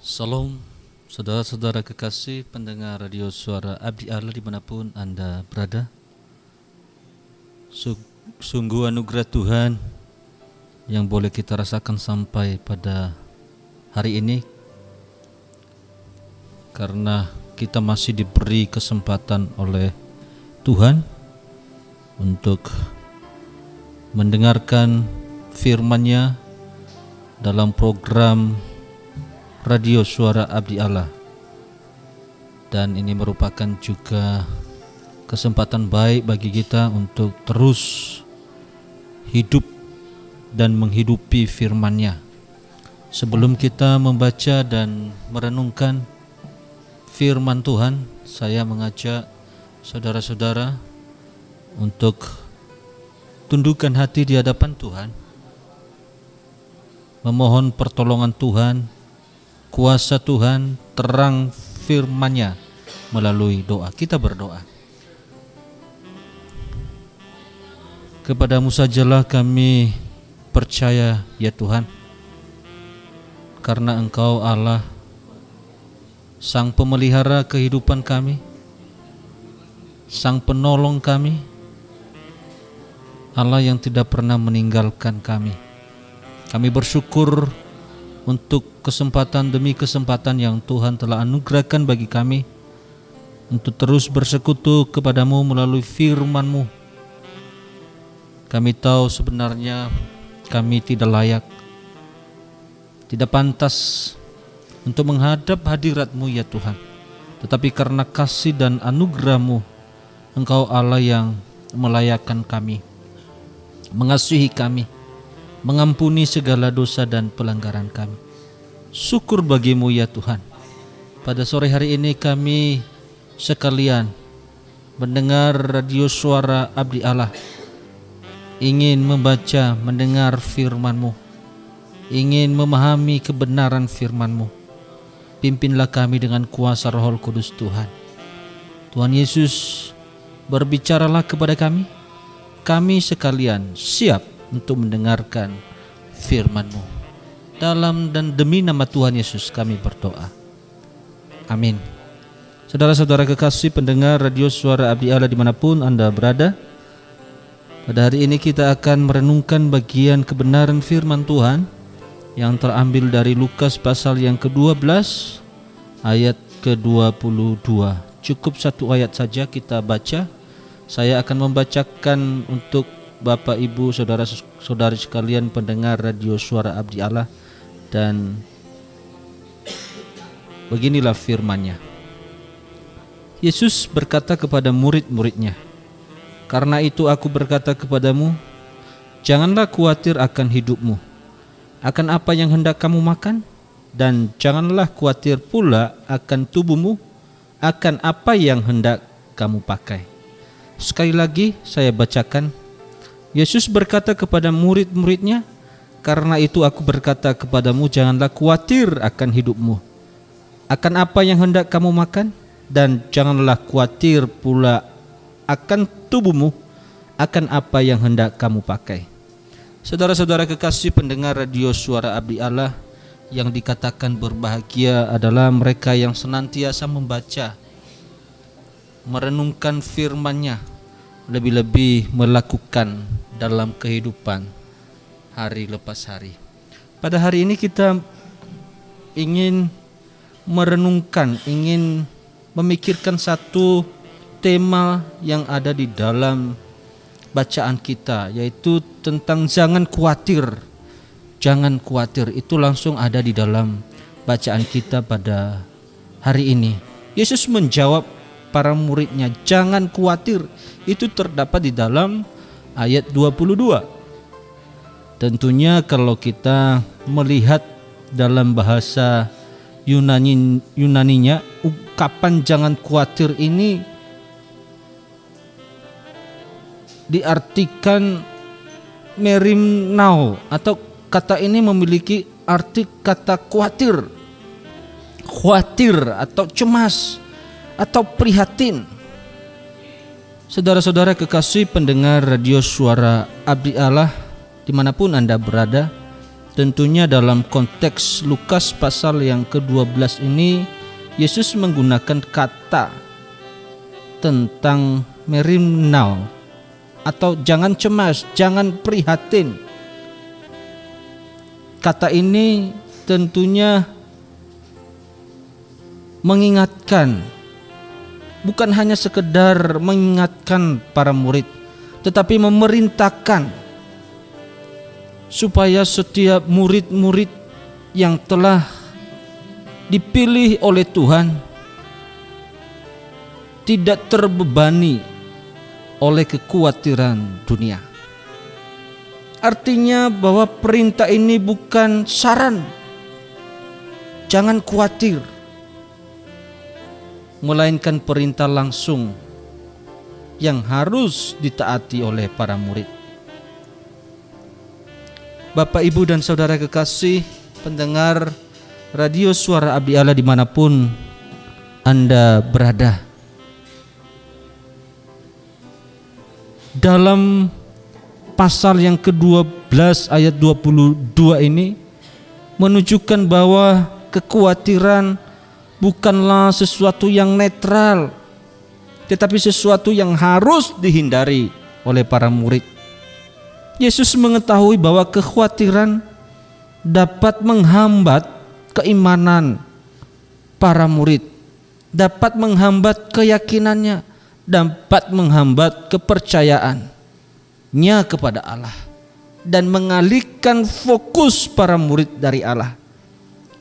Salam saudara-saudara kekasih pendengar radio suara Abdi Allah dimanapun Anda berada. Sungguh anugerah Tuhan yang boleh kita rasakan sampai pada hari ini, karena kita masih diberi kesempatan oleh Tuhan untuk mendengarkan firman-Nya dalam program Radio Suara Abdi Allah. Dan ini merupakan juga kesempatan baik bagi kita untuk terus hidup dan menghidupi firman-Nya. Sebelum kita membaca dan merenungkan firman Tuhan, saya mengajak saudara-saudara untuk tundukkan hati di hadapan Tuhan, memohon pertolongan Tuhan, kuasa Tuhan, terang firman-Nya melalui doa. Kita berdoa. Kepadamu sajalah kami percaya ya Tuhan, karena Engkau Allah, Sang Pemelihara kehidupan kami, Sang Penolong kami, Allah yang tidak pernah meninggalkan kami. Kami bersyukur untuk kesempatan demi kesempatan yang Tuhan telah anugerahkan bagi kami untuk terus bersekutu kepadamu melalui firman-Mu. Kami tahu sebenarnya kami tidak layak, tidak pantas untuk menghadap hadirat-Mu ya Tuhan. Tetapi karena kasih dan anugerah-Mu, Engkau Allah yang melayakkan kami, mengasihi kami, mengampuni segala dosa dan pelanggaran kami. Syukur bagimu ya Tuhan. Pada sore hari ini kami sekalian mendengar radio suara Abdi Allah, ingin membaca, mendengar firman-Mu, ingin memahami kebenaran firman-Mu. Pimpinlah kami dengan kuasa Roh Kudus Tuhan. Tuhan Yesus, berbicaralah kepada kami. Kami sekalian siap untuk mendengarkan firman-Mu. Dalam dan demi nama Tuhan Yesus kami berdoa. Amin. Saudara-saudara kekasih pendengar radio suara Abdi Allah dimanapun Anda berada, pada hari ini kita akan merenungkan bagian kebenaran firman Tuhan yang terambil dari Lukas pasal yang ke-12 ayat ke-22. Cukup satu ayat saja kita baca. Saya akan membacakan untuk Bapak, Ibu, saudara-saudari sekalian pendengar radio suara Abdi Allah, dan beginilah firman-Nya. Yesus berkata kepada murid-murid-Nya, "Karena itu aku berkata kepadamu, janganlah khawatir akan hidupmu, akan apa yang hendak kamu makan, dan janganlah khawatir pula akan tubuhmu, akan apa yang hendak kamu pakai." Sekali lagi saya bacakan. Yesus berkata kepada murid-murid-Nya, "Karena itu aku berkata kepadamu, janganlah khawatir akan hidupmu, akan apa yang hendak kamu makan, dan janganlah khawatir pula akan tubuhmu, akan apa yang hendak kamu pakai." Saudara-saudara kekasih pendengar radio suara Abdi Allah, yang dikatakan berbahagia adalah mereka yang senantiasa membaca, merenungkan firman-Nya, lebih-lebih melakukan dalam kehidupan hari lepas hari. Pada hari ini kita ingin merenungkan, ingin memikirkan satu tema yang ada di dalam bacaan kita, yaitu tentang jangan khawatir. Jangan khawatir, itu langsung ada di dalam bacaan kita pada hari ini. Yesus menjawab para murid-Nya, jangan khawatir. Itu terdapat di dalam ayat 22. Tentunya kalau kita melihat dalam bahasa Yunaninya, ungkapan jangan khawatir ini diartikan merimnao, atau kata ini memiliki arti kata khawatir. Khawatir atau cemas atau prihatin. Saudara-saudara kekasih pendengar radio suara Abdi Allah dimanapun Anda berada, Tentunya dalam konteks Lukas pasal yang ke-12 ini, Yesus menggunakan kata tentang merimnau atau jangan cemas, jangan prihatin. Kata ini tentunya mengingatkan, bukan hanya sekedar mengingatkan para murid, tetapi memerintahkan supaya setiap murid-murid yang telah dipilih oleh Tuhan tidak terbebani oleh kekhawatiran dunia. Artinya bahwa perintah ini bukan saran, jangan khawatir, melainkan perintah langsung yang harus ditaati oleh para murid. Bapak, Ibu, dan saudara kekasih pendengar radio Suara Abdi Allah dimanapun Anda berada, dalam pasal yang ke-12 ayat 22 ini menunjukkan bahwa kekhawatiran bukanlah sesuatu yang netral, tetapi sesuatu yang harus dihindari oleh para murid. Yesus mengetahui bahwa kekhawatiran dapat menghambat keimanan para murid, dapat menghambat keyakinannya, dapat menghambat kepercayaannya kepada Allah, dan mengalihkan fokus para murid dari Allah.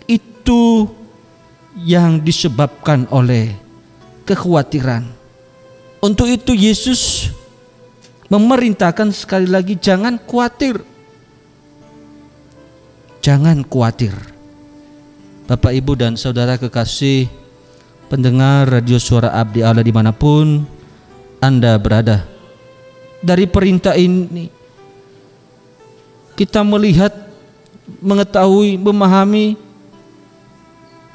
Itu yang disebabkan oleh kekhawatiran. Untuk itu Yesus memerintahkan sekali lagi, jangan khawatir. Jangan khawatir. Bapak, Ibu, dan saudara kekasih pendengar radio Suara Abdi Allah dimanapun Anda berada, dari perintah ini kita melihat, mengetahui, memahami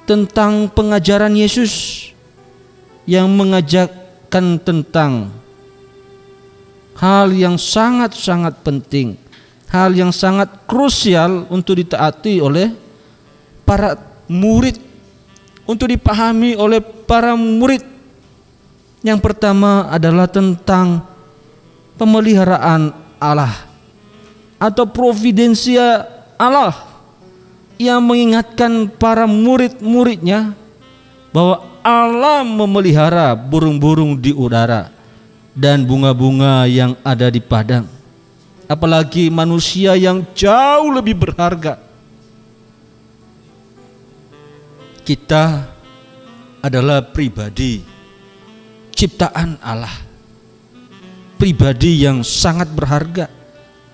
tentang pengajaran Yesus yang mengajarkan tentang hal yang sangat-sangat penting, hal yang sangat krusial untuk ditaati oleh para murid, untuk dipahami oleh para murid. Yang pertama adalah tentang pemeliharaan Allah atau providensia Allah, yang mengingatkan para murid-muridnya bahwa Allah memelihara burung-burung di udara dan bunga-bunga yang ada di padang, apalagi manusia yang jauh lebih berharga. Kita adalah pribadi ciptaan Allah, pribadi yang sangat berharga,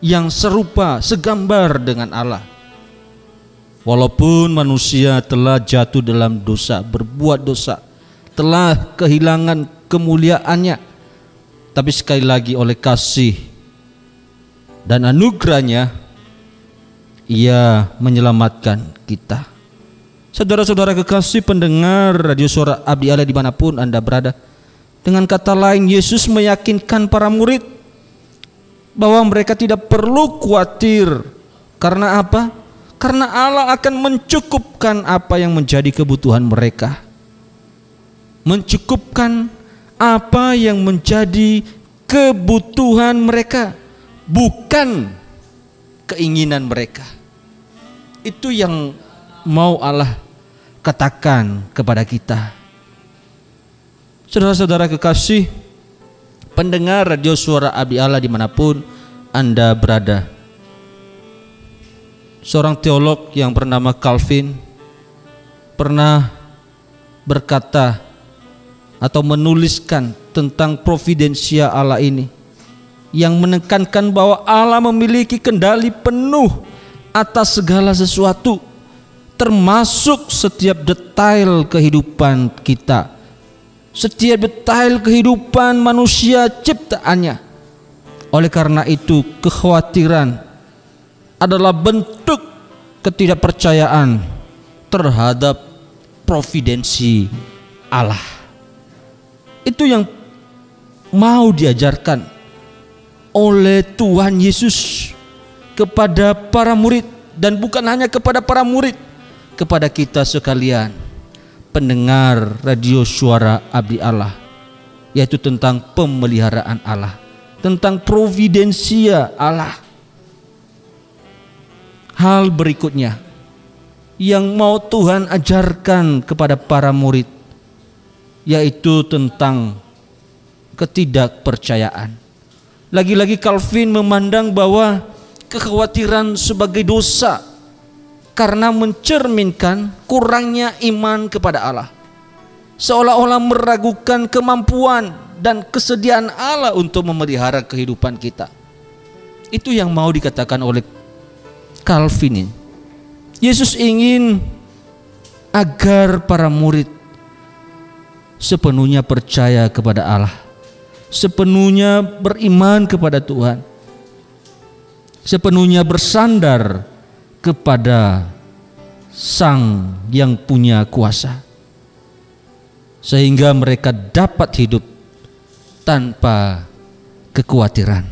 yang serupa, segambar dengan Allah. Walaupun manusia telah jatuh dalam dosa, berbuat dosa, telah kehilangan kemuliaannya, tapi sekali lagi oleh kasih dan anugerahnya Ia menyelamatkan kita. Saudara-saudara kekasih pendengar radio Suara Abdi Allah dimanapun Anda berada, dengan kata lain, Yesus meyakinkan para murid bahwa mereka tidak perlu khawatir. Karena apa? Karena Allah akan mencukupkan apa yang menjadi kebutuhan mereka, mencukupkan apa yang menjadi kebutuhan mereka, bukan keinginan mereka. Itu yang mau Allah katakan kepada kita. Saudara-saudara kekasih pendengar radio Suara Abdi Allah dimanapun Anda berada, seorang teolog yang bernama Calvin pernah berkata atau menuliskan tentang providensia Allah ini, yang menekankan bahwa Allah memiliki kendali penuh atas segala sesuatu, termasuk setiap detail kehidupan kita, setiap detail kehidupan manusia ciptaannya. Oleh karena itu, kekhawatiran adalah bentuk ketidakpercayaan terhadap providensi Allah. Itu yang mau diajarkan oleh Tuhan Yesus kepada para murid dan bukan hanya kepada para murid, kepada kita sekalian pendengar radio suara Abdi Allah, yaitu tentang pemeliharaan Allah, tentang providensia Allah. Hal berikutnya yang mau Tuhan ajarkan kepada para murid, yaitu tentang ketidakpercayaan. Lagi-lagi Calvin memandang bahwa kekhawatiran sebagai dosa karena mencerminkan kurangnya iman kepada Allah, seolah-olah meragukan kemampuan dan kesediaan Allah untuk memelihara kehidupan kita. Itu yang mau dikatakan oleh Calvin. Yesus ingin agar para murid sepenuhnya percaya kepada Allah, sepenuhnya beriman kepada Tuhan, sepenuhnya bersandar kepada Sang yang punya kuasa, sehingga mereka dapat hidup tanpa kekhawatiran.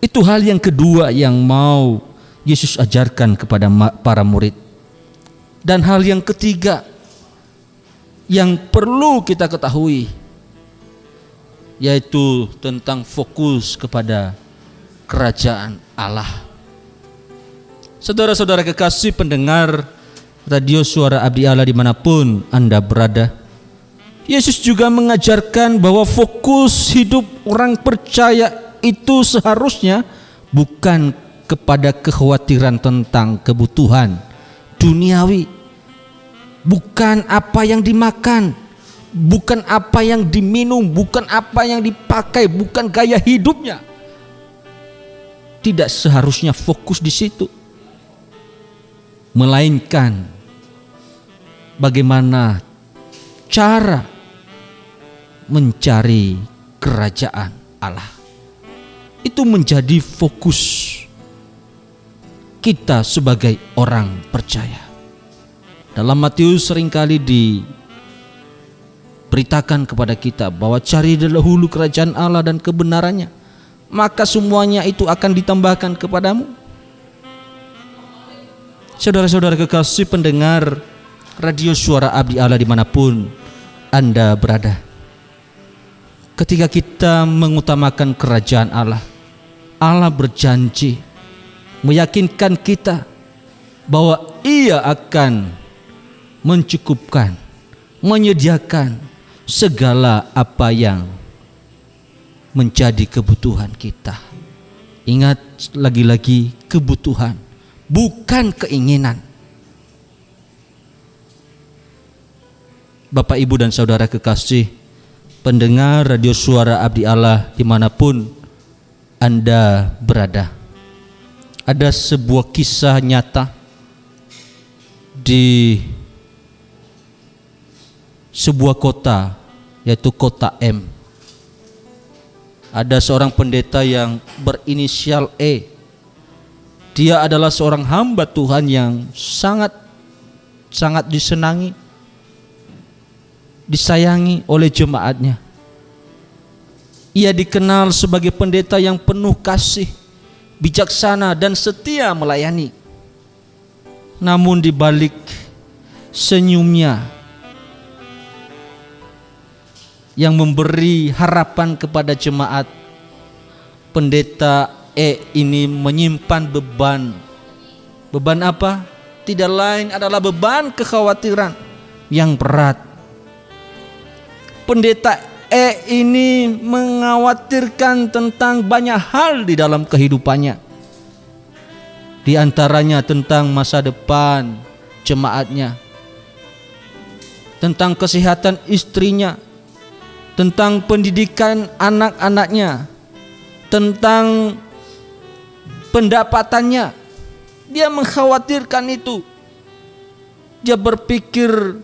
Itu hal yang kedua yang mau Yesus ajarkan kepada para murid. Dan hal yang ketiga yang perlu kita ketahui, yaitu tentang fokus kepada kerajaan Allah. Saudara-saudara kekasih pendengar radio suara Abdi Allah dimanapun Anda berada, Yesus juga mengajarkan bahwa fokus hidup orang percaya itu seharusnya bukan kepada kekhawatiran tentang kebutuhan duniawi, bukan apa yang dimakan, bukan apa yang diminum, bukan apa yang dipakai, bukan gaya hidupnya. Tidak seharusnya fokus di situ, melainkan bagaimana cara mencari kerajaan Allah. Itu menjadi fokus kita sebagai orang percaya. Dalam Matius seringkali diberitakan kepada kita bahwa cari dahulu kerajaan Allah dan kebenarannya, maka semuanya itu akan ditambahkan kepadamu. Saudara-saudara kekasih pendengar radio suara Abdi Allah dimanapun Anda berada, ketika kita mengutamakan kerajaan Allah, Allah berjanji meyakinkan kita bahwa Ia akan mencukupkan, menyediakan segala apa yang menjadi kebutuhan kita. Ingat, lagi-lagi kebutuhan, bukan keinginan. Bapak, Ibu, dan saudara kekasih pendengar radio suara Abdi Allah dimanapun Anda berada, ada sebuah kisah nyata di sebuah kota, yaitu kota M. Ada seorang pendeta yang berinisial E. Dia adalah seorang hamba Tuhan yang sangat disenangi, disayangi oleh jemaatnya. Ia dikenal sebagai pendeta yang penuh kasih, bijaksana, dan setia melayani. Namun di balik senyumnya yang memberi harapan kepada jemaat, pendeta E ini menyimpan beban. Beban apa? Tidak lain adalah beban kekhawatiran yang berat. Pendeta E ini mengkhawatirkan tentang banyak hal di dalam kehidupannya. Di antaranya tentang masa depan jemaatnya, tentang kesehatan istrinya, tentang pendidikan anak-anaknya, tentang pendapatannya. Dia mengkhawatirkan itu. Dia berpikir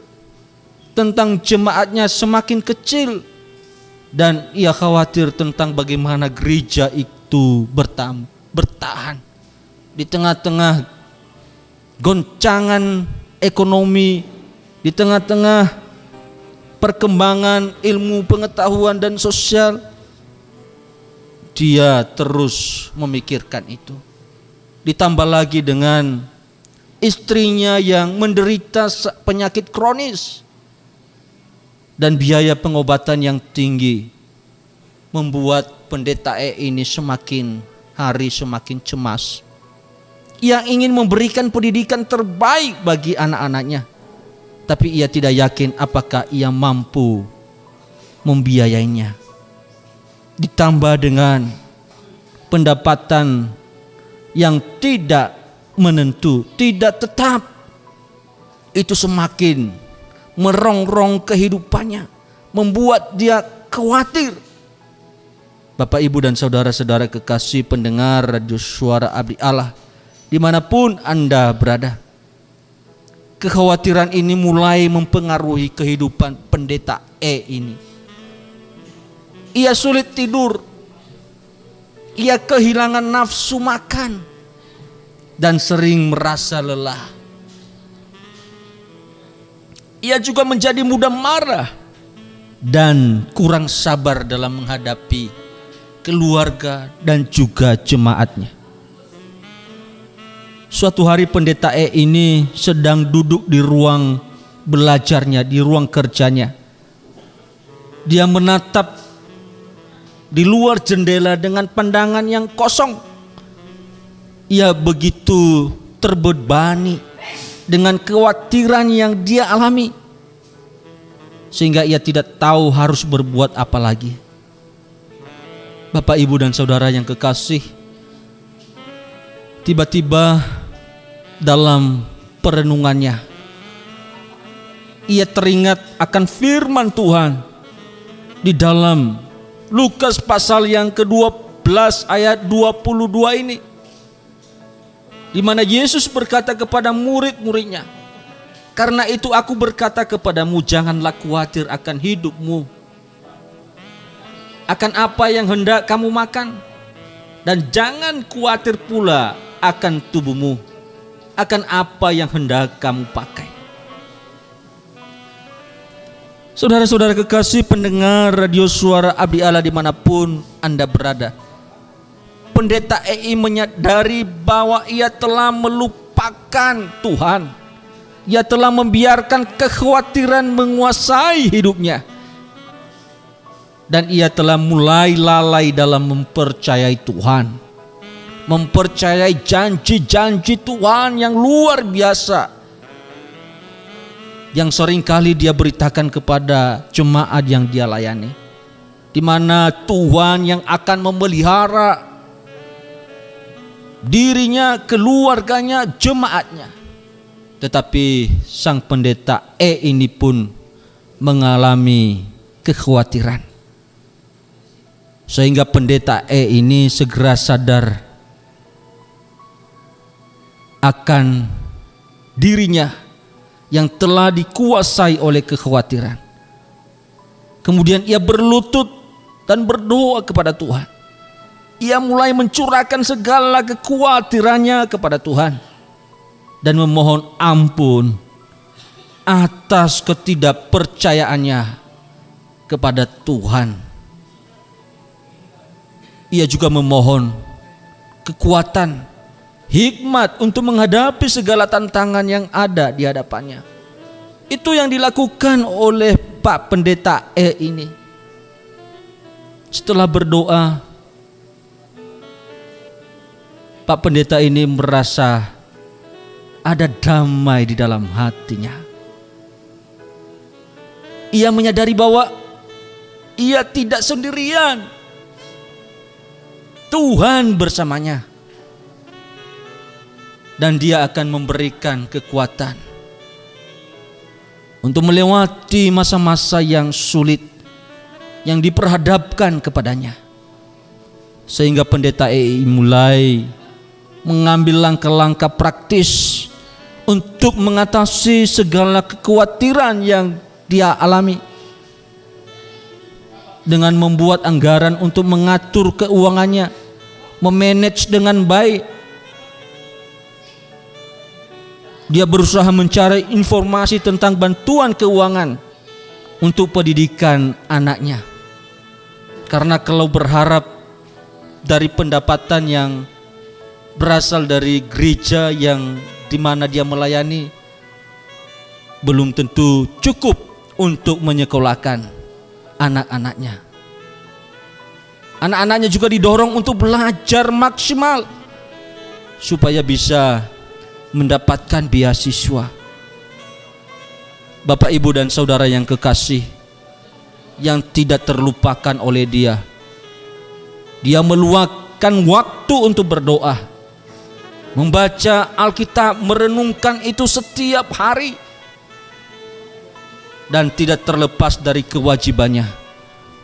tentang jemaatnya semakin kecil, dan ia khawatir tentang bagaimana gereja itu bertahan di tengah-tengah goncangan ekonomi, di tengah-tengah perkembangan ilmu pengetahuan dan sosial. Dia terus memikirkan itu. ditambah lagi dengan istrinya yang menderita penyakit kronis dan biaya pengobatan yang tinggi, membuat pendeta ini semakin hari semakin cemas. Ia ingin memberikan pendidikan terbaik bagi anak-anaknya, tapi ia tidak yakin apakah ia mampu membiayainya. Ditambah dengan pendapatan yang tidak menentu, tidak tetap, itu semakin merongrong kehidupannya, membuat dia khawatir. Bapak, Ibu, dan saudara-saudara kekasih pendengar radio Suara Abdi Allah, dimanapun Anda berada, kekhawatiran ini mulai mempengaruhi kehidupan pendeta ini. Ia sulit tidur, ia kehilangan nafsu makan, dan sering merasa lelah. Ia juga menjadi mudah marah dan kurang sabar dalam menghadapi keluarga dan juga jemaatnya. Suatu hari pendeta ini sedang duduk di ruang belajarnya, di ruang kerjanya. Dia menatap di luar jendela dengan pandangan yang kosong. Ia begitu terbebani dengan kekhawatiran yang dia alami, sehingga ia tidak tahu harus berbuat apa lagi. Bapak, Ibu, dan saudara yang kekasih, tiba-tiba dalam perenungannya ia teringat akan firman Tuhan di dalam Lukas pasal yang ke-12 ayat 22 ini, di mana Yesus berkata kepada murid-muridnya, "Karena itu aku berkata kepadamu, janganlah khawatir akan hidupmu, akan apa yang hendak kamu makan, dan jangan khawatir pula akan tubuhmu, akan apa yang hendak kamu pakai." Saudara-saudara kekasih pendengar radio Suara Abdi Allah dimanapun Anda berada, pendeta menyadari bahwa ia telah melupakan Tuhan. Ia telah membiarkan kekhawatiran menguasai hidupnya, dan ia telah mulai lalai dalam mempercayai Tuhan, mempercayai janji-janji Tuhan yang luar biasa, yang seringkali dia beritakan kepada jemaat yang dia layani, di mana Tuhan yang akan memelihara dirinya, keluarganya, jemaatnya. Tetapi sang pendeta ini pun mengalami kekhawatiran, sehingga pendeta ini segera sadar akan dirinya yang telah dikuasai oleh kekhawatiran. Kemudian ia berlutut dan berdoa kepada Tuhan. Ia mulai mencurahkan segala kekhawatirannya kepada Tuhan dan memohon ampun atas ketidakpercayaannya kepada Tuhan. Ia juga memohon kekuatan, hikmat untuk menghadapi segala tantangan yang ada di hadapannya. Itu yang dilakukan oleh Pak Pendeta ini. Setelah berdoa, Pak Pendeta ini merasa ada damai di dalam hatinya. Ia menyadari bahwa ia tidak sendirian. Tuhan bersamanya, dan dia akan memberikan kekuatan untuk melewati masa-masa yang sulit yang diperhadapkan kepadanya. Sehingga pendeta mulai mengambil langkah-langkah praktis untuk mengatasi segala kekhawatiran yang dia alami, dengan membuat anggaran untuk mengatur keuangannya, memanage dengan baik. Dia berusaha mencari informasi tentang bantuan keuangan untuk pendidikan anaknya. Karena kalau berharap dari pendapatan yang berasal dari gereja yang dimana dia melayani belum tentu cukup untuk menyekolahkan anak-anaknya. Anak-anaknya juga didorong untuk belajar maksimal supaya bisa mendapatkan beasiswa. Bapak, Ibu, dan saudara yang kekasih, yang tidak terlupakan oleh dia meluangkan waktu untuk berdoa, membaca Alkitab, merenungkan itu setiap hari, dan tidak terlepas dari kewajibannya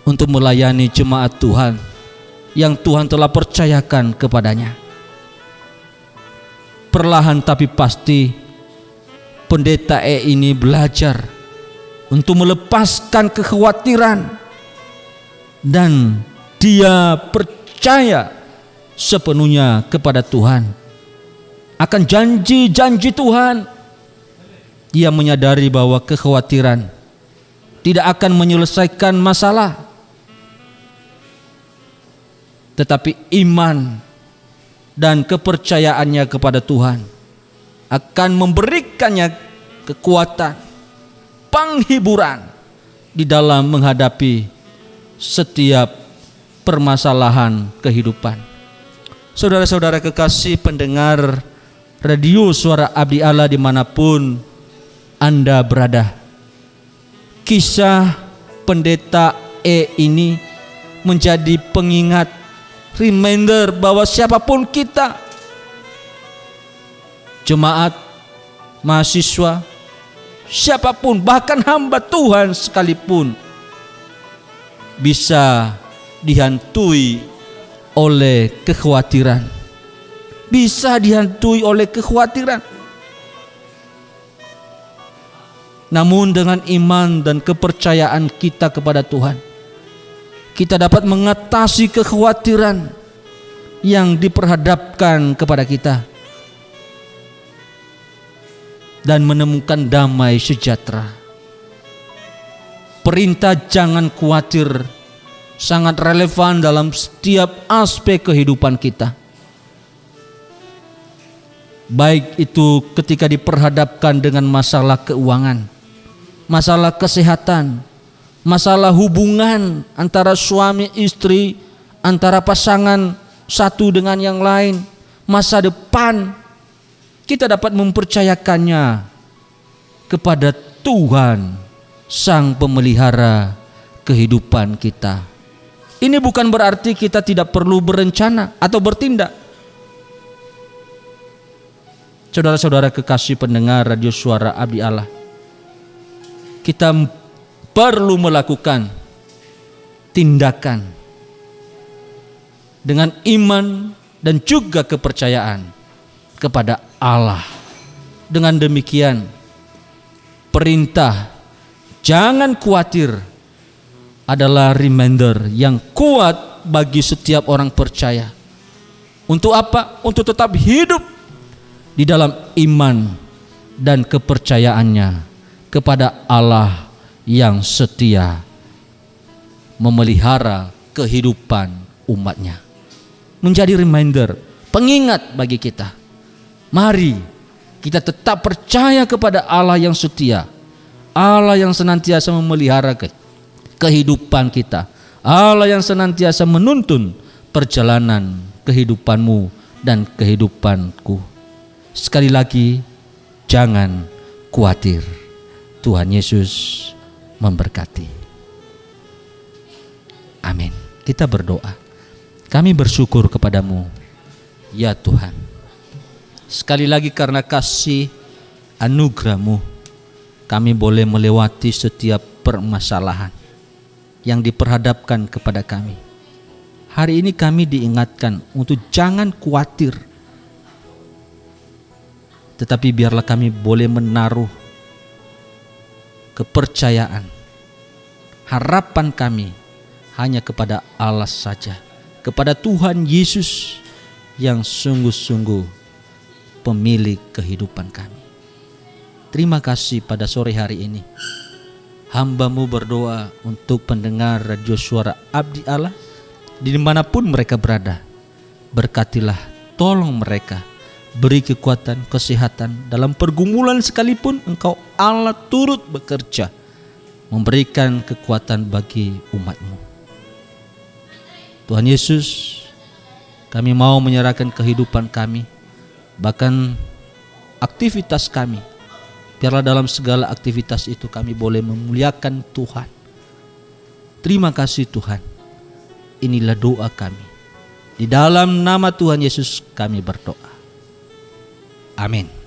untuk melayani jemaat Tuhan yang Tuhan telah percayakan kepadanya. Perlahan tapi pasti pendeta ini belajar untuk melepaskan kekhawatiran, dan dia percaya sepenuhnya kepada Tuhan akan janji-janji Tuhan. Ia menyadari bahwa kekhawatiran tidak akan menyelesaikan masalah, tetapi iman dan kepercayaannya kepada Tuhan akan memberikannya kekuatan, penghiburan di dalam menghadapi setiap permasalahan kehidupan. Saudara-saudara kekasih pendengar radio Suara Abdi Allah dimanapun Anda berada, kisah pendeta ini menjadi pengingat, reminder bahwa siapapun kita, jemaat, mahasiswa, siapapun, bahkan hamba Tuhan sekalipun, bisa dihantui oleh kekhawatiran. Bisa dihantui oleh kekhawatiran. Namun dengan iman dan kepercayaan kita kepada Tuhan, kita dapat mengatasi kekhawatiran yang diperhadapkan kepada kita dan menemukan damai sejahtera. Perintah jangan khawatir sangat relevan dalam setiap aspek kehidupan kita. Baik itu ketika diperhadapkan dengan masalah keuangan, masalah kesehatan, masalah hubungan antara suami istri, antara pasangan satu dengan yang lain, masa depan, kita dapat mempercayakannya kepada Tuhan, Sang Pemelihara kehidupan kita. Ini bukan berarti kita tidak perlu berencana atau bertindak. Saudara-saudara kekasih pendengar radio Suara Abdi Allah, kita perlu melakukan tindakan dengan iman dan juga kepercayaan kepada Allah. Dengan demikian, perintah jangan khawatir adalah reminder yang kuat bagi setiap orang percaya. Untuk apa? Untuk tetap hidup di dalam iman dan kepercayaannya kepada Allah yang setia memelihara kehidupan umatnya. Menjadi reminder, pengingat bagi kita. Mari kita tetap percaya kepada Allah yang setia, Allah yang senantiasa memelihara kehidupan kita, Allah yang senantiasa menuntun perjalanan kehidupanmu dan kehidupanku. Sekali lagi, jangan khawatir. Tuhan Yesus memberkati. Amin. Kita berdoa. Kami bersyukur kepadamu, ya Tuhan. Sekali lagi karena kasih anugerah-Mu, kami boleh melewati setiap permasalahan yang diperhadapkan kepada kami. Hari ini kami diingatkan untuk jangan khawatir, tetapi biarlah kami boleh menaruh kepercayaan, harapan kami hanya kepada Allah saja, kepada Tuhan Yesus yang sungguh-sungguh pemilik kehidupan kami. Terima kasih pada sore hari ini. Hamba-Mu berdoa untuk pendengar radio Suara Abdi Allah dimanapun mereka berada. Berkatilah tolong mereka, beri kekuatan, kesehatan dalam pergumulan sekalipun Engkau Allah turut bekerja, memberikan kekuatan bagi umat-Mu. Tuhan Yesus, kami mau menyerahkan kehidupan kami, bahkan aktivitas kami. Biarlah dalam segala aktivitas itu kami boleh memuliakan Tuhan. Terima kasih Tuhan. Inilah doa kami. Di dalam nama Tuhan Yesus kami berdoa. Amin.